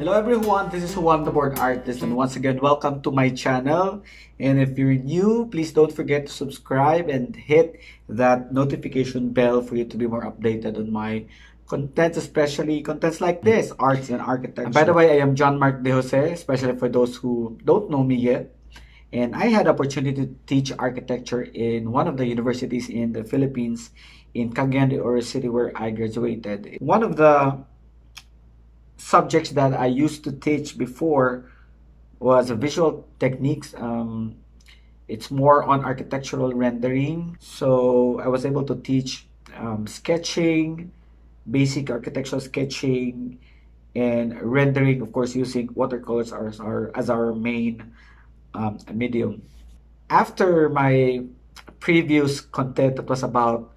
Hello everyone, this is Juan the Board Artist, and once again welcome to my channel. And if you're new, please don't forget to subscribe and hit that notification bell for you to be more updated on my content, especially contents like this, arts and architecture. And by the way, I am John Mark De Jose, especially for those who don't know me yet. And I had opportunity to teach architecture in one of the universities in the Philippines, in Cagayan de Oro City, where I graduated. One of the subjects that I used to teach before was visual techniques. It's more on architectural rendering. So I was able to teach sketching, basic architectural sketching, and rendering, of course, using watercolors as our main medium. After my previous content that was about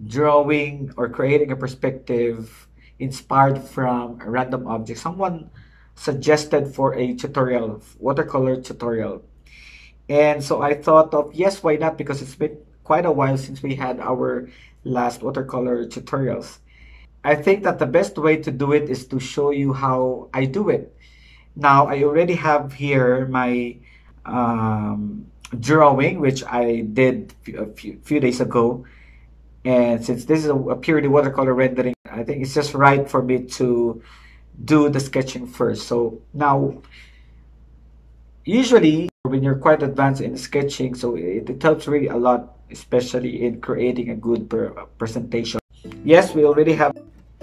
drawing or creating a perspective inspired from a random object, someone suggested for a tutorial, watercolor tutorial. And so I thought of, yes, why not? Because it's been quite a while since we had our last watercolor tutorials. I think that the best way to do it is to show you how I do it. Now, I already have here my drawing, which I did a few days ago. And since this is a purely watercolor rendering, I think it's just right for me to do the sketching first. So now, usually when you're quite advanced in sketching, so it helps really a lot, especially in creating a good presentation. Yes, we already have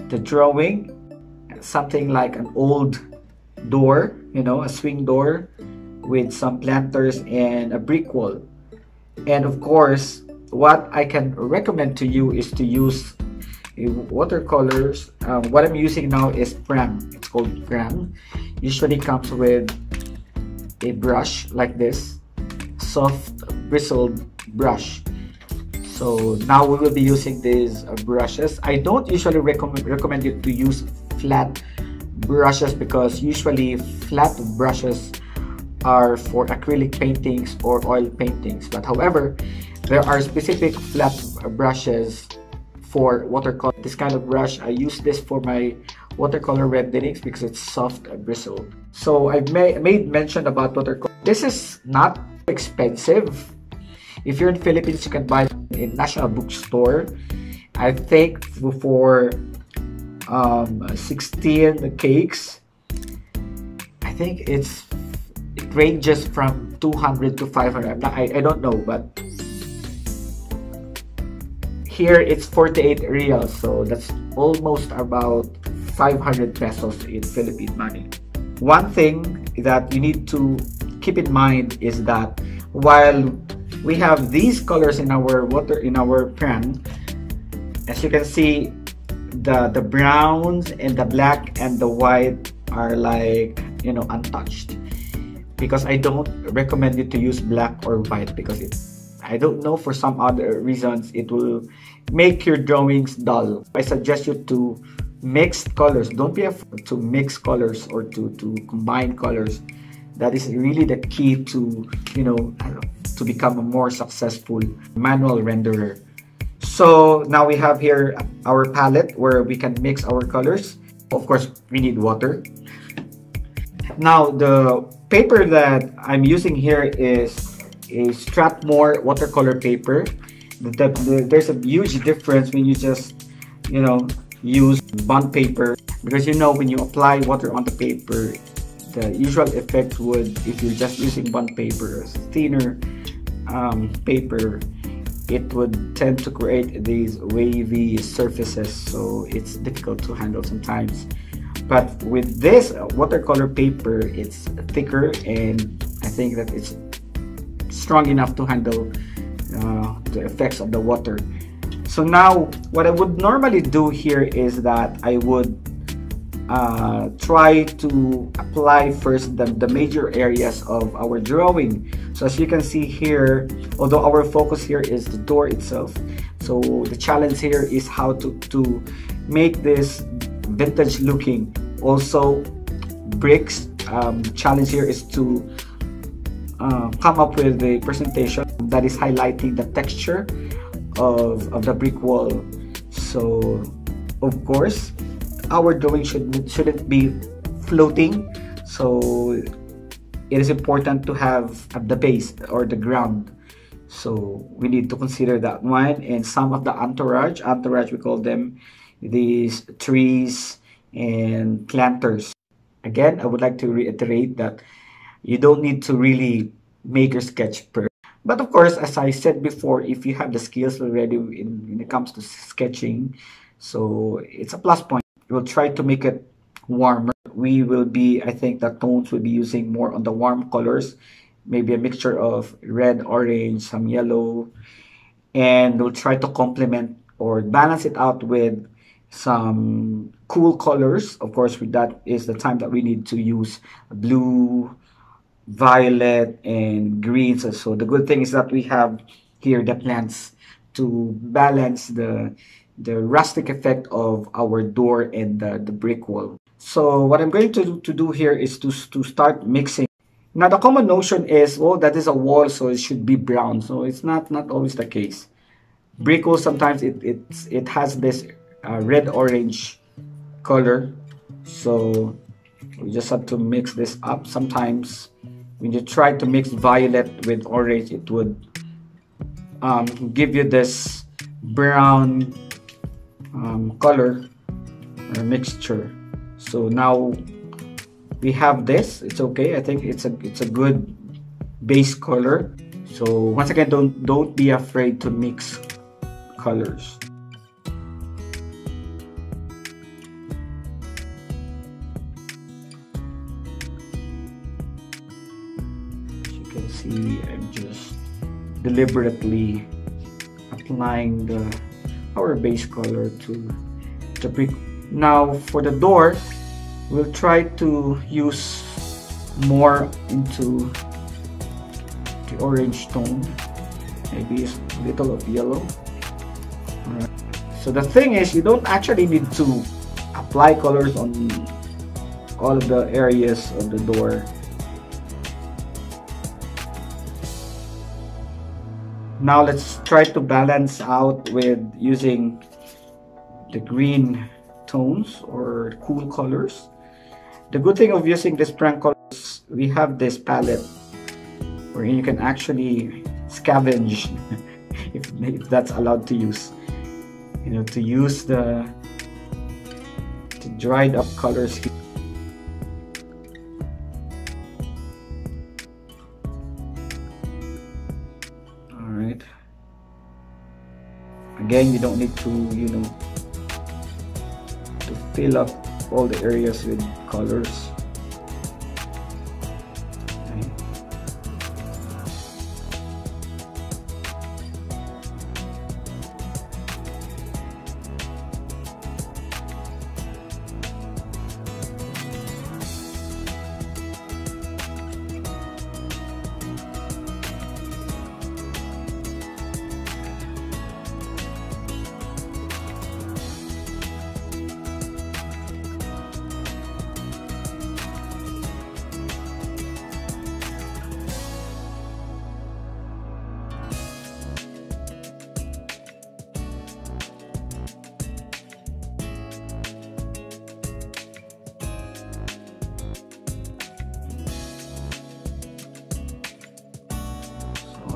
the drawing, something like an old door, a swing door with some planters and a brick wall. And of course, what I can recommend to you is to use watercolors. What I'm using now is Pram. It's called Pram. Usually comes with a brush like this, soft bristled brush. So now we will be using these brushes. I don't usually recommend you to use flat brushes, because usually flat brushes are for acrylic paintings or oil paintings. But however, there are specific flat brushes for watercolor. This kind of brush, I use this for my watercolor renderings because it's soft and bristled. So I've made mention about watercolor. This is not expensive. If you're in Philippines, you can buy it in National Bookstore. I think for 16 cakes, I think it ranges from 200 to 500. I don't know, but here it's 48 reals, so that's almost about 500 pesos in Philippine money. One thing that you need to keep in mind is that while we have these colors in our pen, as you can see, the browns and the black and the white are like untouched, because I don't recommend you to use black or white, because I don't know, for some other reasons it will make your drawings dull. I suggest you to mix colors. Don't be afraid to mix colors or to combine colors. That is really the key to to become a more successful manual renderer. So now we have here our palette where we can mix our colors. Of course, we need water. Now the paper that I'm using here is a Strathmore watercolor paper. There's a huge difference when you just use bond paper, because when you apply water on the paper, the usual effect would, if you're just using bond paper, thinner paper, it would tend to create these wavy surfaces, so it's difficult to handle sometimes. But with this watercolor paper, it's thicker, and I think that it's strong enough to handle the effects of the water. So now what I would normally do here is that I would try to apply first the major areas of our drawing. So as you can see here, although our focus here is the door itself, so the challenge here is how to make this vintage looking. Also bricks, challenge here is to come up with a presentation that is highlighting the texture of the brick wall. So of course our drawing shouldn't be floating, so it is important to have at the base or the ground. So we need to consider that one. And some of the entourage we call them these trees and planters. Again, I would like to reiterate that you don't need to really make your sketch perfect. But of course, as I said before, if you have the skills already when it comes to sketching, so it's a plus point. We'll try to make it warmer. We will be, I think the tones will be using more on the warm colors, maybe a mixture of red, orange, some yellow, and we'll try to complement or balance it out with some cool colors. Of course, with that is the time that we need to use blue, violet, and greens. So the good thing is that we have here the plants to balance the rustic effect of our door and the brick wall. So what I'm going to do here is to start mixing. Now the common notion is, well, that is a wall, so it should be brown. So it's not always the case. Brick wall, sometimes it has this red orange color, so we just have to mix this up. Sometimes when you try to mix violet with orange, it would give you this brown color or mixture. So now we have this. It's okay. I think it's a good base color. So once again, don't be afraid to mix colors. As you can see, I'm just deliberately applying our base color to the brick. Now for the door, we'll try to use more into the orange tone, maybe a little of yellow. Alright. So the thing is, you don't actually need to apply colors on all of the areas of the door. Now let's try to balance out with using the green tones or cool colors. The good thing of using this brand colors, we have this palette where you can actually scavenge if that's allowed to use, you know, to use the dried up colors here. All right, again, you don't need to, you know, to fill up all the areas with colors. Okay.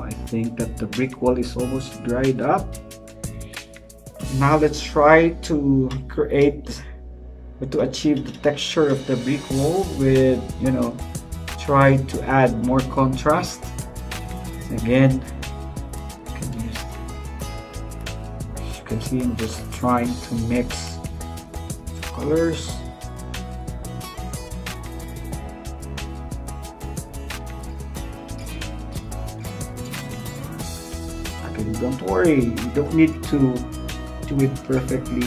I think that the brick wall is almost dried up. Now let's try to achieve the texture of the brick wall with, you know, try to add more contrast. Again, as you can see, I'm just trying to mix colors. Don't worry, you don't need to do it perfectly.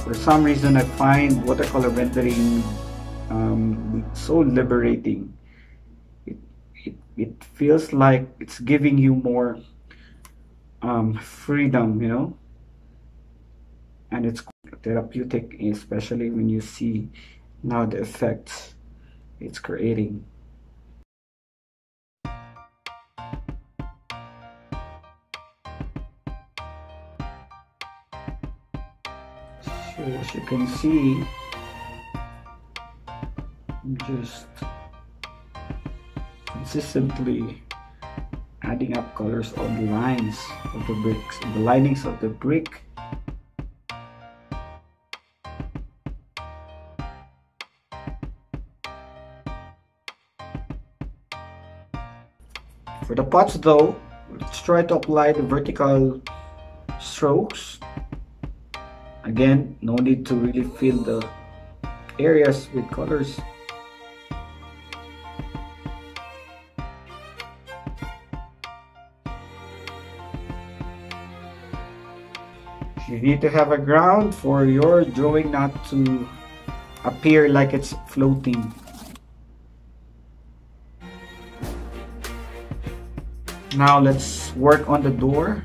For some reason, I find watercolor rendering so liberating. It feels like it's giving you more freedom, you know, and it's therapeutic, especially when you see now the effects it's creating. as you can see, I'm just consistently adding up colors on the lines of the bricks, the linings of the brick. For the pots though, let's try to apply the vertical strokes. Again, no need to really fill the areas with colors. You need to have a ground for your drawing not to appear like it's floating. Now let's work on the door.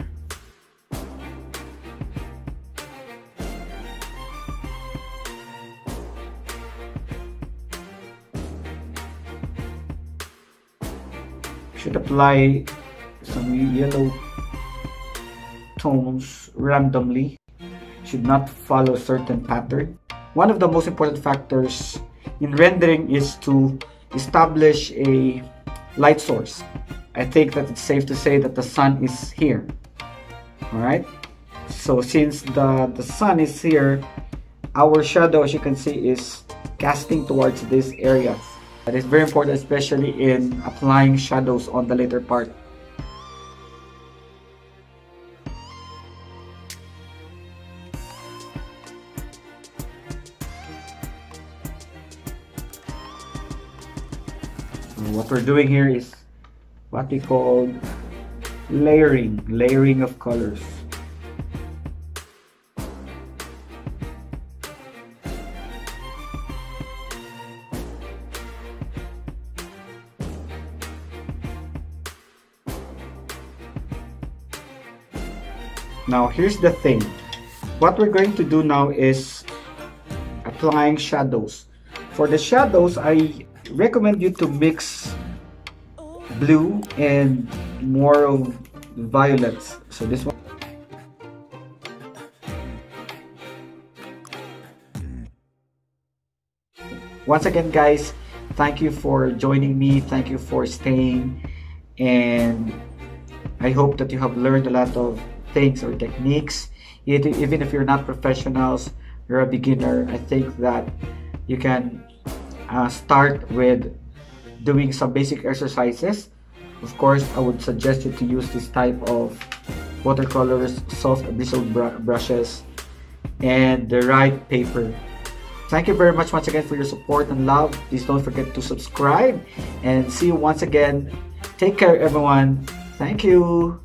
Should apply some yellow tones randomly. Should not follow a certain pattern. One of the most important factors in rendering is to establish a light source. I think that it's safe to say that the sun is here. Alright? So since the sun is here, our shadow, as you can see, is casting towards this area. That is very important, especially in applying shadows on the later part. What we're doing here is what we call layering of colors. Now here's the thing. What we're going to do now is applying shadows. For the shadows, I recommend you to mix blue and more of violets. So this one. Once again, guys, thank you for joining me. Thank you for staying. And I hope that you have learned a lot of things or techniques. Even if you're not professionals, you're a beginner, I think that you can start with doing some basic exercises. Of course, I would suggest you to use this type of watercolors, soft bristled brushes, and the right paper. Thank you very much once again for your support and love. Please don't forget to subscribe, and see you once again. Take care, everyone. Thank you.